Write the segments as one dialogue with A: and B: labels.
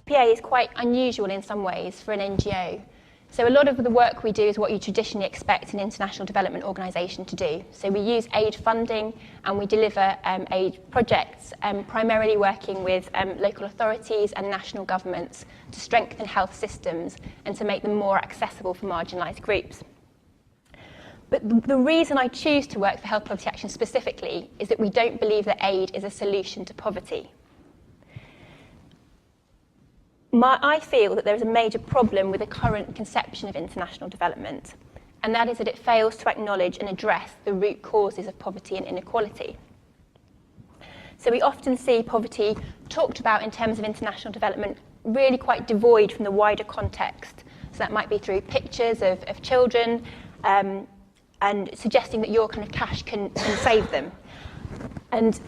A: PA is quite unusual in some ways for an NGO. So a lot of the work we do is what you traditionally expect an international development organisation to do. So we use aid funding and we deliver aid projects, primarily working with local authorities and national governments to strengthen health systems and to make them more accessible for marginalised groups. But the reason I choose to work for Health Poverty Action specifically is that we don't believe that aid is a solution to poverty. I feel that there is a major problem with the current conception of international development, and that is that it fails to acknowledge and address the root causes of poverty and inequality. So we often see poverty talked about in terms of international development really quite devoid from the wider context. So that might be through pictures of children and suggesting that your kind of cash can save them. And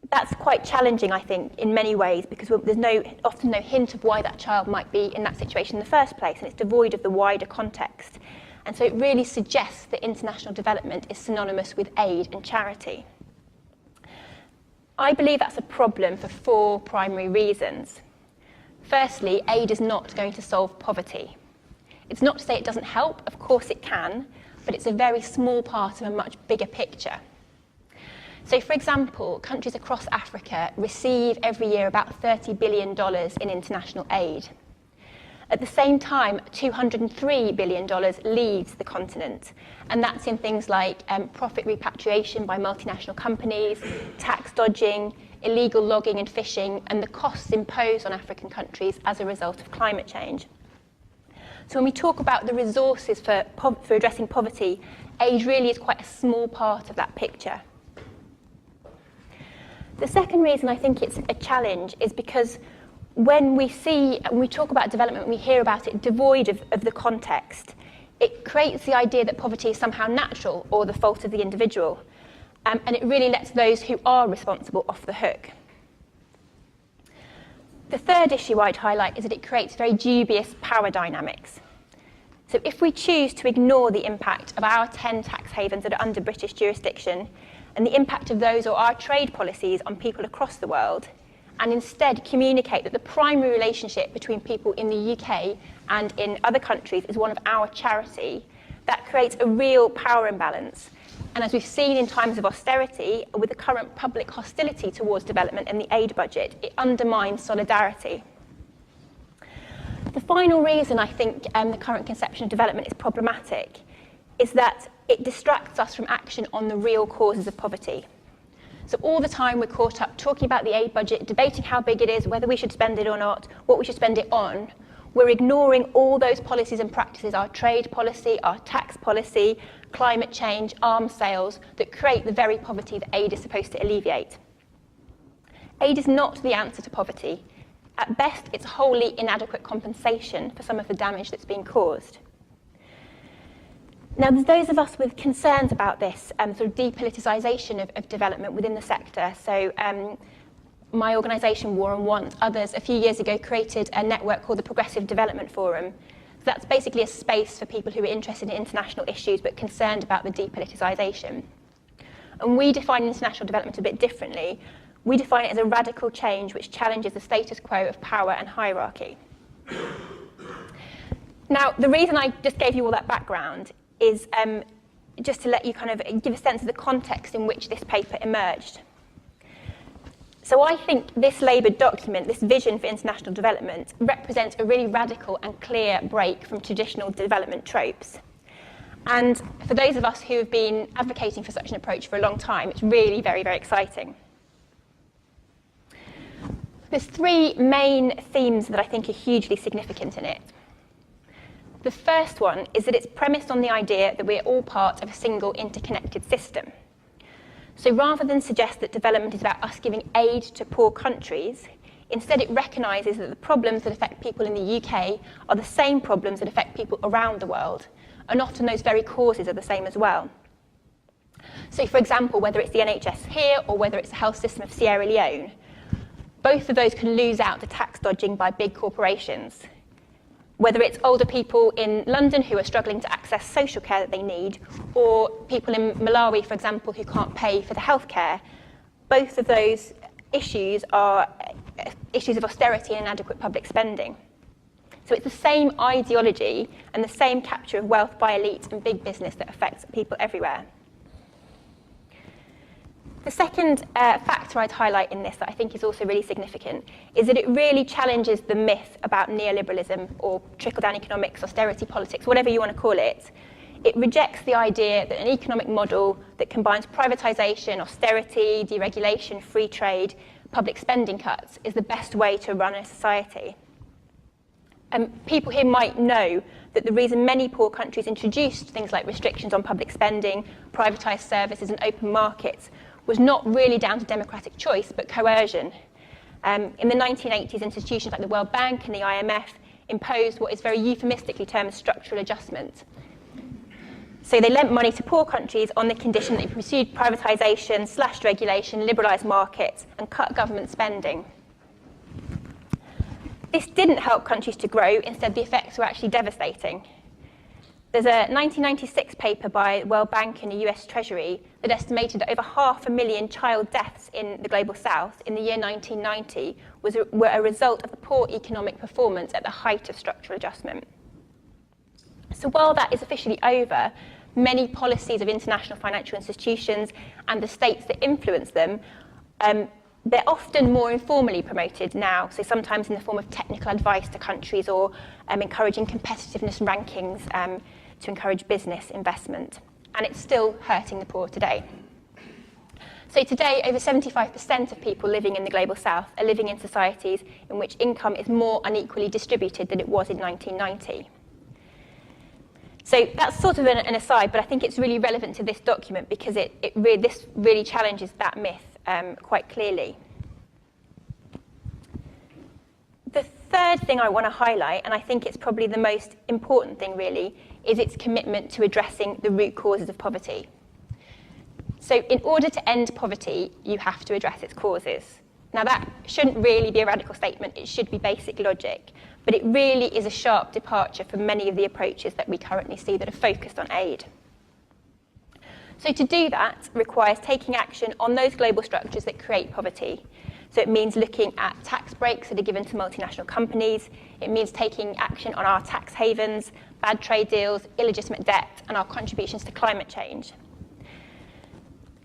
A: that's quite challenging, I think, in many ways, because there's often no hint of why that child might be in that situation in the first place, and it's devoid of the wider context. And so it really suggests that international development is synonymous with aid and charity. I believe that's a problem for 4 primary reasons. Firstly, aid is not going to solve poverty. It's not to say it doesn't help, of course it can, but it's a very small part of a much bigger picture. So, for example, countries across Africa receive every year about $30 billion in international aid. At the same time, $203 billion leaves the continent, and that's in things like profit repatriation by multinational companies, tax dodging, illegal logging and fishing, and the costs imposed on African countries as a result of climate change. So when we talk about the resources for addressing poverty, aid really is quite a small part of that picture. The second reason I think it's a challenge is because when we talk about development, we hear about it devoid of the context. It creates the idea that poverty is somehow natural or the fault of the individual, and it really lets those who are responsible off the hook. The third issue I'd highlight is that it creates very dubious power dynamics. So if we choose to ignore the impact of our 10 tax havens that are under British jurisdiction and the impact of those or our trade policies on people across the world, and instead communicate that the primary relationship between people in the UK and in other countries is one of our charity, that creates a real power imbalance. And as we've seen in times of austerity, with the current public hostility towards development in the aid budget, it undermines solidarity. The final reason I think the current conception of development is problematic is that it distracts us from action on the real causes of poverty. So all the time we're caught up talking about the aid budget, debating how big it is, whether we should spend it or not, what we should spend it on. We're ignoring all those policies and practices, our trade policy, our tax policy, climate change, arms sales, that create the very poverty that aid is supposed to alleviate. Aid is not the answer to poverty. At best, it's wholly inadequate compensation for some of the damage that's been caused. Now, there's those of us with concerns about this sort of depoliticisation of development within the sector. So my organisation, War on Want, others a few years ago created a network called the Progressive Development Forum. So that's basically a space for people who are interested in international issues but concerned about the depoliticisation. And we define international development a bit differently. We define it as a radical change which challenges the status quo of power and hierarchy. Now, the reason I just gave you all that background is just to let you kind of give a sense of the context in which this paper emerged. So I think this Labour document, this vision for international development, represents a really radical and clear break from traditional development tropes. And for those of us who have been advocating for such an approach for a long time, it's really very, very exciting. There's 3 main themes that I think are hugely significant in it. The first one is that it's premised on the idea that we're all part of a single interconnected system. So rather than suggest that development is about us giving aid to poor countries, instead it recognises that the problems that affect people in the UK are the same problems that affect people around the world, and often those very causes are the same as well. So for example, whether it's the NHS here or whether it's the health system of Sierra Leone, both of those can lose out to tax dodging by big corporations. Whether it's older people in London who are struggling to access social care that they need, or people in Malawi, for example, who can't pay for the healthcare, both of those issues are issues of austerity and inadequate public spending. So it's the same ideology and the same capture of wealth by elite and big business that affects people everywhere. The second factor I'd highlight in this that I think is also really significant is that it really challenges the myth about neoliberalism or trickle-down economics, austerity politics, whatever you want to call it. It rejects the idea that an economic model that combines privatisation, austerity, deregulation, free trade, public spending cuts is the best way to run a society. People here might know that the reason many poor countries introduced things like restrictions on public spending, privatised services and open markets was not really down to democratic choice, but coercion. In the 1980s, institutions like the World Bank and the IMF imposed what is very euphemistically termed structural adjustment. So they lent money to poor countries on the condition that they pursued privatisation, slashed regulation, liberalised markets, and cut government spending. This didn't help countries to grow, instead the effects were actually devastating. There's a 1996 paper by the World Bank and the US Treasury that estimated that over 500,000 child deaths in the Global South in the year 1990 were a result of the poor economic performance at the height of structural adjustment. So while that is officially over, many policies of international financial institutions and the states that influence them, they're often more informally promoted now, so sometimes in the form of technical advice to countries or encouraging competitiveness rankings to encourage business investment. And it's still hurting the poor today. So today, over 75% of people living in the Global South are living in societies in which income is more unequally distributed than it was in 1990. So that's sort of an aside, but I think it's really relevant to this document because this really challenges that myth quite clearly. The third thing I want to highlight, and I think it's probably the most important thing really, is its commitment to addressing the root causes of poverty. So in order to end poverty, you have to address its causes. Now that shouldn't really be a radical statement, it should be basic logic, but it really is a sharp departure from many of the approaches that we currently see that are focused on aid. So to do that requires taking action on those global structures that create poverty. So it means looking at tax breaks that are given to multinational companies. It means taking action on our tax havens, bad trade deals, illegitimate debt, and our contributions to climate change.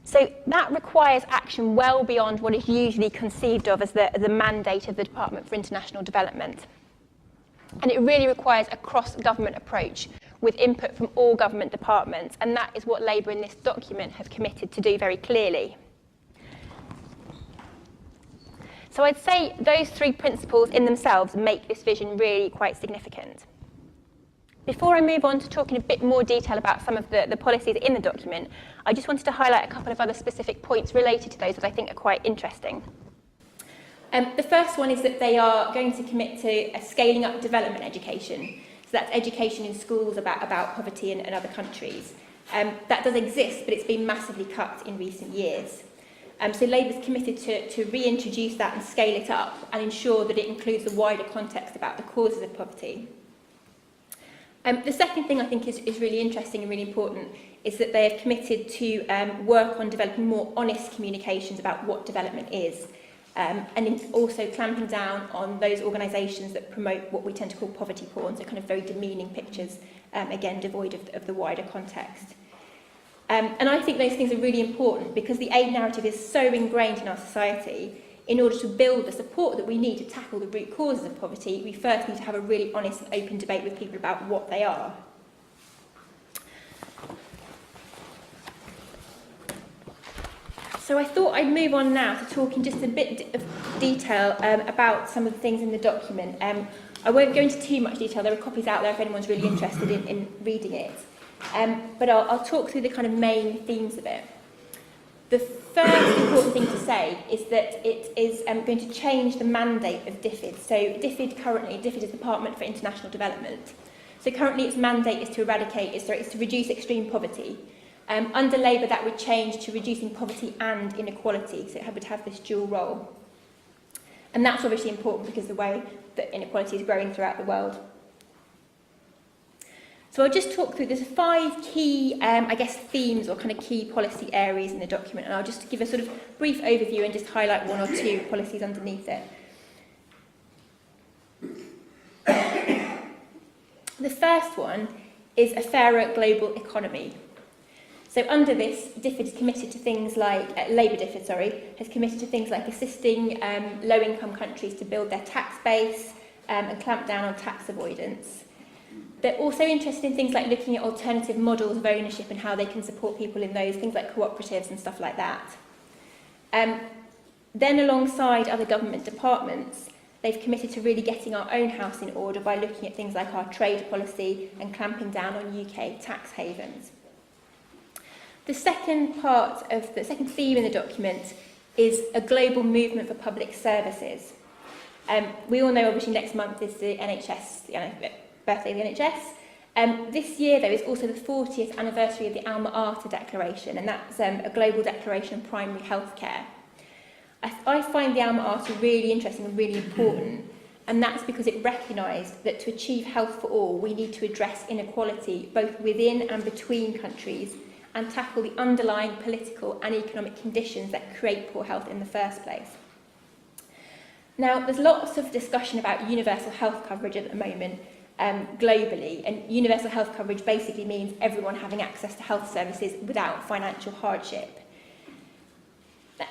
A: So that requires action well beyond what is usually conceived of as the mandate of the Department for International Development. And it really requires a cross-government approach with input from all government departments, and that is what Labour in this document have committed to do very clearly. So I'd say those three principles in themselves make this vision really quite significant. Before I move on to talking a bit more detail about some of the policies in the document, I just wanted to highlight a couple of other specific points related to those that I think are quite interesting. The first one is that they are going to commit to scaling up development education. So that's education in schools about poverty in other countries. That does exist, but it's been massively cut in recent years. So Labour's committed to reintroduce that and scale it up and ensure that it includes the wider context about the causes of poverty. The second thing I think is really interesting and really important is that they have committed to work on developing more honest communications about what development is, and also clamping down on those organisations that promote what we tend to call poverty porn, so kind of very demeaning pictures, again devoid of the wider context. And I think those things are really important because the aid narrative is so ingrained in our society. In order to build the support that we need to tackle the root causes of poverty, we first need to have a really honest and open debate with people about what they are. So I thought I'd move on now to talk in just a bit of detail about some of the things in the document. I won't go into too much detail. There are copies out there if anyone's really interested in reading it. But I'll talk through the kind of main themes of it. The first important thing to say is that it is going to change the mandate of DFID. So DFID is the Department for International Development. So currently its mandate is to reduce extreme poverty. Under Labour that would change to reducing poverty and inequality, so it would have this dual role. And that's obviously important because of the way that inequality is growing throughout the world. So I'll just talk through, there's 5 key, themes or kind of key policy areas in the document, and I'll just give a sort of brief overview and just highlight 1 or 2 policies underneath it. The first one is a fairer global economy. So under this, DFID is committed to things like, Labour DFID, has committed to things like assisting low-income countries to build their tax base and clamp down on tax avoidance. They're also interested in things like looking at alternative models of ownership and how they can support people in those, things like cooperatives and stuff like that. Then alongside other government departments, they've committed to really getting our own house in order by looking at things like our trade policy and clamping down on UK tax havens. The second theme in the document is a global movement for public services. We all know, obviously, next month is the NHS, birthday of the NHS. This year, though, is also the 40th anniversary of the Alma Ata Declaration, and that's a global declaration on primary health care. I find the Alma Ata really interesting and really important, and that's because it recognised that to achieve health for all, we need to address inequality both within and between countries and tackle the underlying political and economic conditions that create poor health in the first place. Now, there's lots of discussion about universal health coverage at the moment globally, and universal health coverage basically means everyone having access to health services without financial hardship.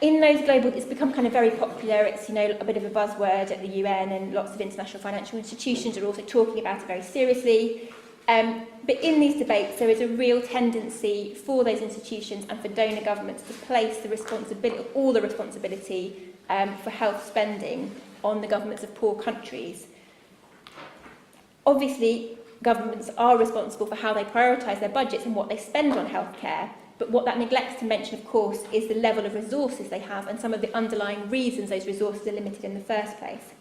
A: In those global, it's become kind of very popular. It's, a bit of a buzzword at the UN, and lots of international financial institutions are also talking about it very seriously. But in these debates, there is a real tendency for those institutions and for donor governments to place all the responsibility for health spending on the governments of poor countries. Obviously, governments are responsible for how they prioritise their budgets and what they spend on healthcare, but what that neglects to mention, of course, is the level of resources they have and some of the underlying reasons those resources are limited in the first place.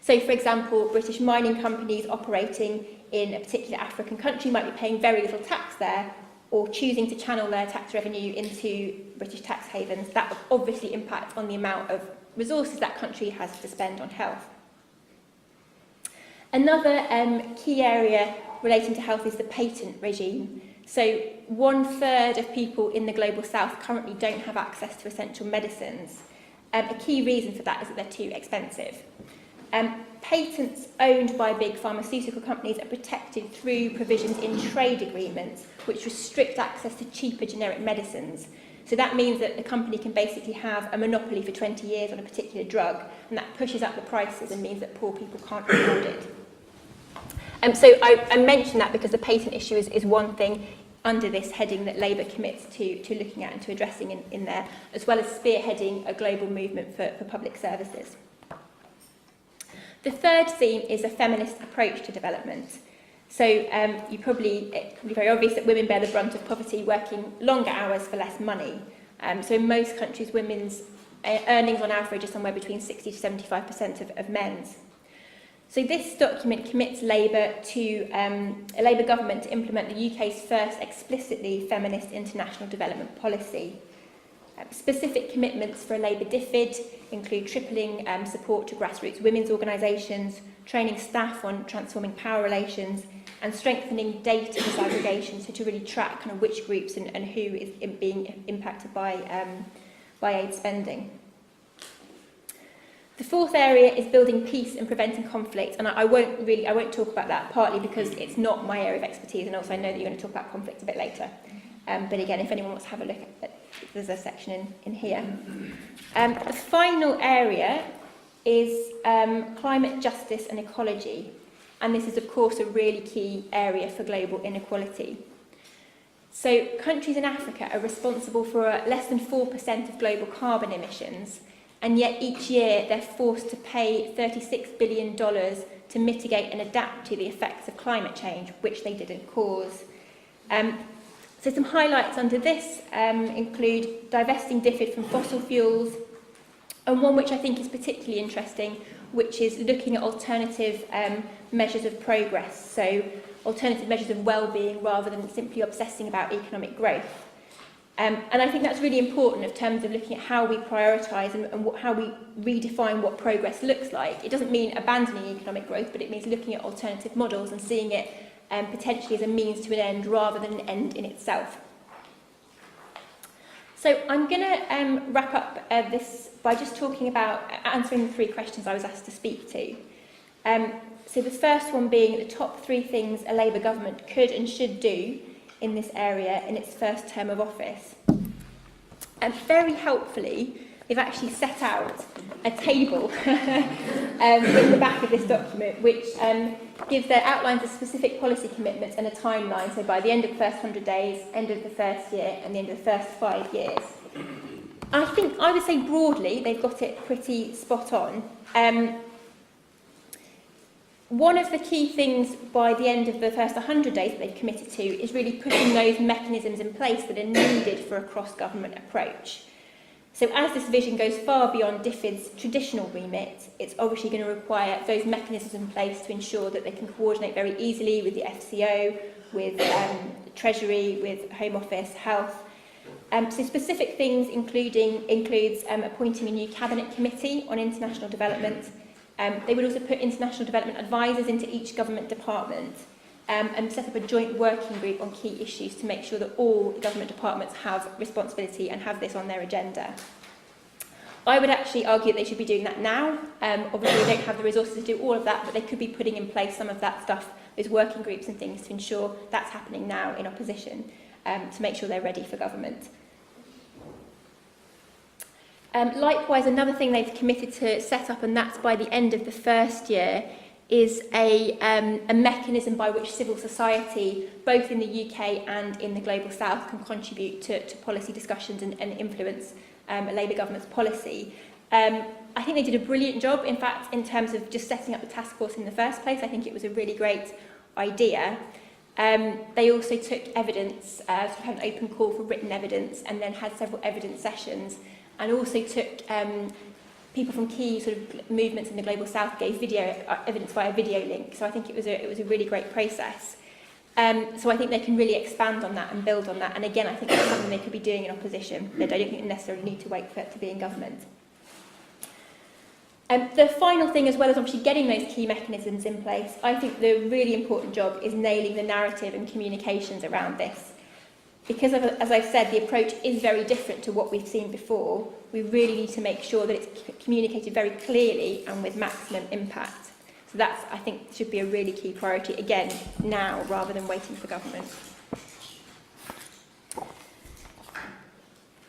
A: So, for example, British mining companies operating in a particular African country might be paying very little tax there, or choosing to channel their tax revenue into British tax havens. That obviously impacts on the amount of resources that country has to spend on health. Another key area relating to health is the patent regime. So 1/3 of people in the global south currently don't have access to essential medicines. A key reason for that is that they're too expensive. Patents owned by big pharmaceutical companies are protected through provisions in trade agreements which restrict access to cheaper generic medicines. So that means that the company can basically have a monopoly for 20 years on a particular drug, and that pushes up the prices and means that poor people can't afford it. So I mentioned that because the patent issue is one thing under this heading that Labour commits to looking at and to addressing in there, as well as spearheading a global movement for public services. The third theme is a feminist approach to development. So it's probably very obvious that women bear the brunt of poverty, working longer hours for less money. So in most countries, women's earnings on average are somewhere between 60 to 75% of men's. So this document commits Labour to a Labour government to implement the UK's first explicitly feminist international development policy. Specific commitments for a Labour DFID include tripling support to grassroots women's organisations, training staff on transforming power relations, and strengthening data disaggregation, so to really track kind of which groups and who is being impacted by aid spending. The fourth area is building peace and preventing conflict, and I won't talk about that, partly because it's not my area of expertise, and also I know that you're going to talk about conflict a bit later. But again, if anyone wants to have a look at it, there's a section in here. The final area is climate justice and ecology, and this is of course a really key area for global inequality. So countries in Africa are responsible for less than 4% of global carbon emissions, and yet each year they're forced to pay $36 billion to mitigate and adapt to the effects of climate change, which they didn't cause. So some highlights under this include divesting DFID from fossil fuels, and one which I think is particularly interesting, which is looking at alternative measures of progress, so alternative measures of well-being rather than simply obsessing about economic growth. And I think that's really important in terms of looking at how we prioritise and how we redefine what progress looks like. It doesn't mean abandoning economic growth, but it means looking at alternative models and seeing it potentially as a means to an end rather than an end in itself. So I'm going to wrap up this by just talking about answering the three questions I was asked to speak to. So the first one being the top 3 things a Labour government could and should do in this area in its first term of office. And very helpfully, they've actually set out a table in the back of this document, which outlines the specific policy commitments and a timeline, so by the end of the first 100 days, end of the first year, and the end of the first 5 years. I would say broadly, they've got it pretty spot on. One of the key things by the end of the first 100 days that they've committed to is really putting those mechanisms in place that are needed for a cross-government approach. So as this vision goes far beyond DFID's traditional remit, it's obviously going to require those mechanisms in place to ensure that they can coordinate very easily with the FCO, with the Treasury, with Home Office, Health. So specific things includes appointing a new Cabinet Committee on International Development. They would also put international development advisors into each government department and set up a joint working group on key issues to make sure that all government departments have responsibility and have this on their agenda. I would actually argue that they should be doing that now. Obviously, they don't have the resources to do all of that, but they could be putting in place some of that stuff, those working groups and things, to ensure that's happening now in opposition, to make sure they're ready for government. Likewise, another thing they've committed to set up, and that's by the end of the first year, is a mechanism by which civil society, both in the UK and in the Global South, can contribute to policy discussions and influence a Labour government's policy. I think they did a brilliant job, in fact, in terms of just setting up the task force in the first place. I think it was a really great idea. They also took evidence, had an open call for written evidence, and then had several evidence sessions, and also took people from key sort of movements in the Global South gave video evidence via video link. So I think it was a really great process. So I think they can really expand on that and build on that. And again, I think that's something they could be doing in opposition. I don't think they necessarily need to wait for it to be in government. The final thing, as well as obviously getting those key mechanisms in place, I think the really important job is nailing the narrative and communications around this. Because, as I've said, the approach is very different to what we've seen before. We really need to make sure that it's communicated very clearly and with maximum impact. So that's, I think, should be a really key priority, again, now, rather than waiting for government.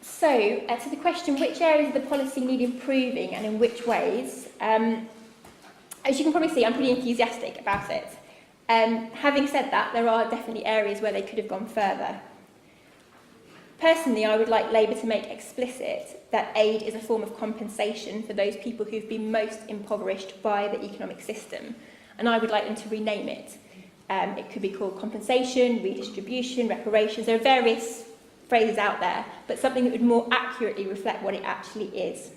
A: So, to the question, which areas of the policy need improving and in which ways? As you can probably see, I'm pretty enthusiastic about it. Having said that, there are definitely areas where they could have gone further. Personally, I would like Labour to make explicit that aid is a form of compensation for those people who've been most impoverished by the economic system, and I would like them to rename it. It could be called compensation, redistribution, reparations. There are various phrases out there, but something that would more accurately reflect what it actually is.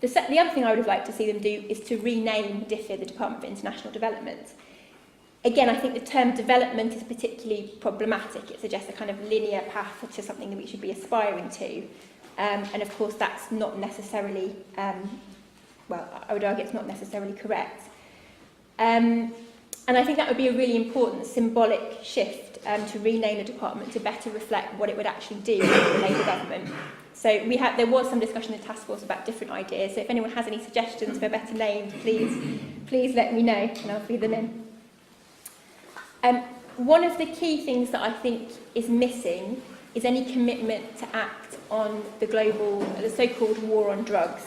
A: The other thing I would have liked to see them do is to rename DFID, the Department for International Development. Again, I think the term development is particularly problematic. It suggests a kind of linear path to something that we should be aspiring to. And of course, that's not necessarily, well, I would argue it's not necessarily correct. And I think that would be a really important symbolic shift to rename the department to better reflect what it would actually do in the Labour government. So there was some discussion in the task force about different ideas. So if anyone has any suggestions for a better name, please let me know and I'll feed them in. One of the key things that I think is missing is any commitment to act on the so-called war on drugs.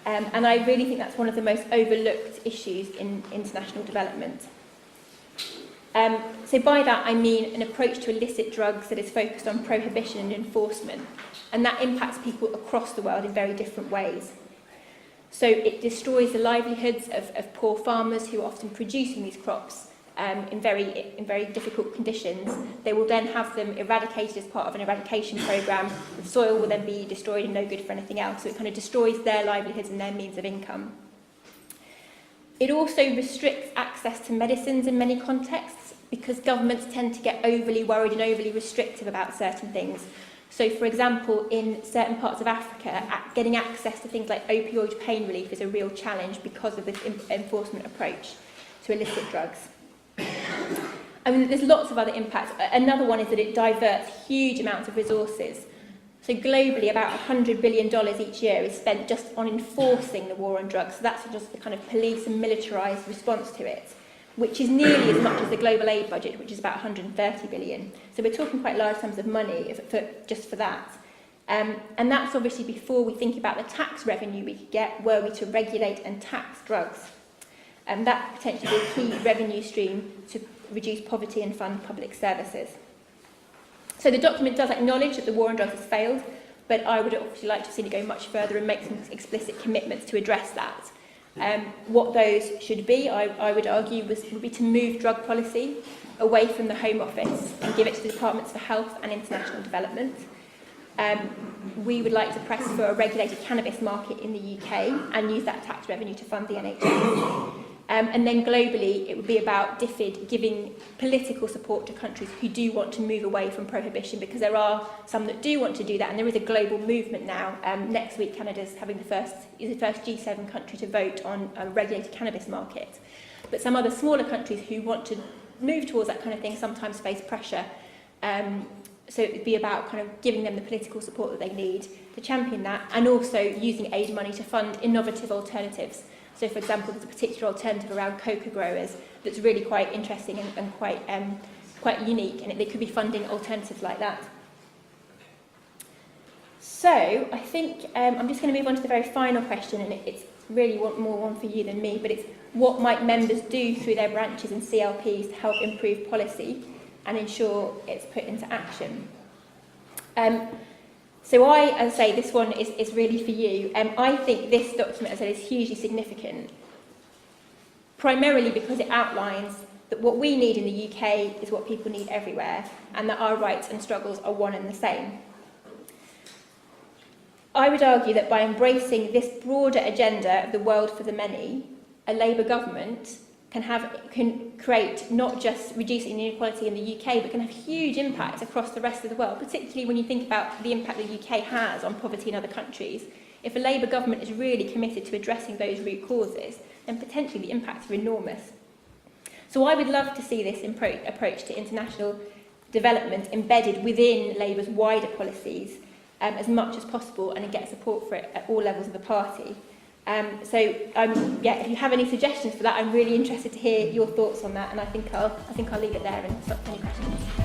A: And I really think that's one of the most overlooked issues in international development. So by that I mean an approach to illicit drugs that is focused on prohibition and enforcement, and that impacts people across the world in very different ways. So it destroys the livelihoods of poor farmers who are often producing these crops in very difficult conditions. They will then have them eradicated as part of an eradication programme. The soil will then be destroyed and no good for anything else. So it kind of destroys their livelihoods and their means of income. It also restricts access to medicines in many contexts because governments tend to get overly worried and overly restrictive about certain things. So, for example, in certain parts of Africa, getting access to things like opioid pain relief is a real challenge because of this enforcement approach to illicit drugs. I mean, there's lots of other impacts. Another one is that it diverts huge amounts of resources. So globally, about $100 billion each year is spent just on enforcing the war on drugs. So that's just the kind of police and militarised response to it, which is nearly as much as the global aid budget, which is about 130 billion. So we're talking quite large sums of money just for that. And that's obviously before we think about the tax revenue we could get were we to regulate and tax drugs. And that potentially be a key revenue stream to reduce poverty and fund public services. So the document does acknowledge that the war on drugs has failed, but I would obviously like to see it go much further and make some explicit commitments to address that. What those should be, I would argue, would be to move drug policy away from the Home Office and give it to the Departments for Health and International Development. We would like to press for a regulated cannabis market in the UK and use that tax revenue to fund the NHS. And then globally, it would be about DFID giving political support to countries who do want to move away from prohibition, because there are some that do want to do that, and there is a global movement now. Next week, Canada's is the first G7 country to vote on a regulated cannabis market. But some other smaller countries who want to move towards that kind of thing sometimes face pressure. So it would be about kind of giving them the political support that they need to champion that, and also using aid money to fund innovative alternatives. So, for example, there's a particular alternative around cocoa growers that's really quite interesting and quite unique, and they could be funding alternatives like that. So, I think I'm just going to move on to the very final question, and it's really more one for you than me, but it's what might members do through their branches and CLPs to help improve policy and ensure it's put into action. So as I say, this one is really for you. I think this document, as I said, is hugely significant, primarily because it outlines that what we need in the UK is what people need everywhere, and that our rights and struggles are one and the same. I would argue that by embracing this broader agenda of the world for the many, a Labour government can create not just reducing inequality in the UK, but can have huge impacts across the rest of the world, particularly when you think about the impact the UK has on poverty in other countries. If a Labour government is really committed to addressing those root causes, then potentially the impacts are enormous. So I would love to see this approach to international development embedded within Labour's wider policies as much as possible, and get support for it at all levels of the party. If you have any suggestions for that, I'm really interested to hear your thoughts on that, and I think I'll leave it there and stop any questions.